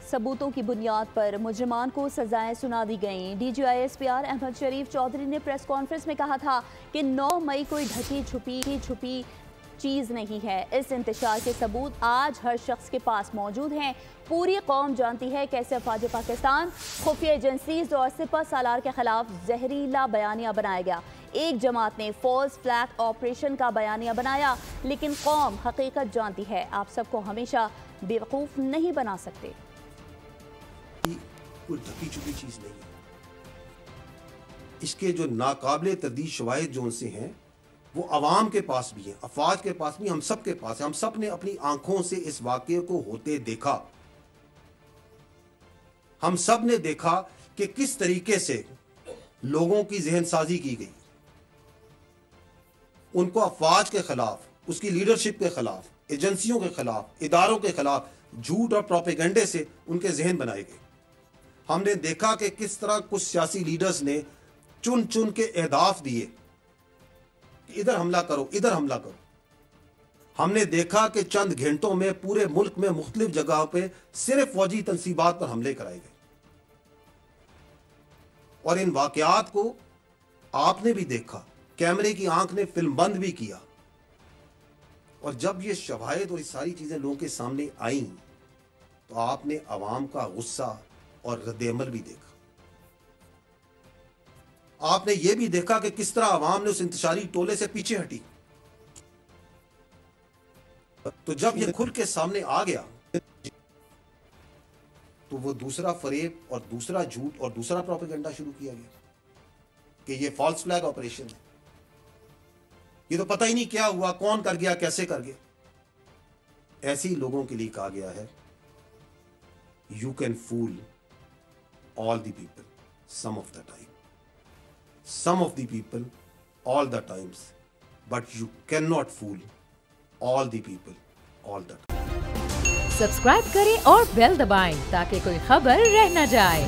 सबूतों की बुनियाद पर मुजरिमान को सजाएं सुना दी गईं। DGISPR अहमद शरीफ चौधरी ने प्रेस कॉन्फ्रेंस में कहा था कि 9 मई कोई ढकी छुपी चीज़ नहीं है। इस इंतशार के सबूत आज हर शख्स के पास मौजूद हैं। पूरी कौम जानती है कैसे अफवाज पाकिस्तान, खुफिया एजेंसीज और सिपह सालार के खिलाफ जहरीला बयानिया बनाया गया। एक जमात ने फॉल्स फ्लैग ऑपरेशन का बयानिया बनाया, लेकिन कौम हकीकत जानती है। आप सबको हमेशा बेवकूफ़ नहीं बना सकते। कोई ढकी छुपी चीज नहीं है। इसके जो नाकाबिले तरदीद शवाहिद जो उनसे हैं वो अवाम के पास भी हैं, अफवाज के पास भी, हम सब के पास है। हम सब ने अपनी आंखों से इस वाक़े को होते देखा। हम सब ने देखा कि किस तरीके से लोगों की जहन साजी की गई, उनको अफवाज के खिलाफ, उसकी लीडरशिप के खिलाफ, एजेंसियों के खिलाफ, इदारों के खिलाफ झूठ और प्रोपेगेंडे से उनके जहन बनाए गए। हमने देखा कि किस तरह कुछ सियासी लीडर्स ने चुन चुन के अहदाफ दिए कि इधर हमला करो, इधर हमला करो। हमने देखा कि चंद घंटों में पूरे मुल्क में मुख्तलिफ जगहों पे सिर्फ फौजी तंसीबात पर हमले कराए गए। और इन वाकयात को आपने भी देखा, कैमरे की आंख ने फिल्म बंद भी किया। और जब ये शवाहिद और ये सारी चीजें लोगों के सामने आई तो आपने अवाम का गुस्सा और रद्द-ए-अमल भी देखा। आपने ये भी देखा कि किस तरह अवाम ने उस इंतशारी टोले से पीछे हटी। तो जब ये खुल के सामने आ गया तो वो दूसरा फरेब और दूसरा झूठ और दूसरा प्रोपेगेंडा शुरू किया गया कि ये फॉल्स फ्लैग ऑपरेशन है, ये तो पता ही नहीं क्या हुआ, कौन कर गया, कैसे कर गया। ऐसे ही लोगों के लिए कहा गया है, you can fool all the people some of the time, some of the people all the times, but you cannot fool all the people all the time. Subscribe करें और बेल दबाएं ताकि कोई खबर रह न जाए।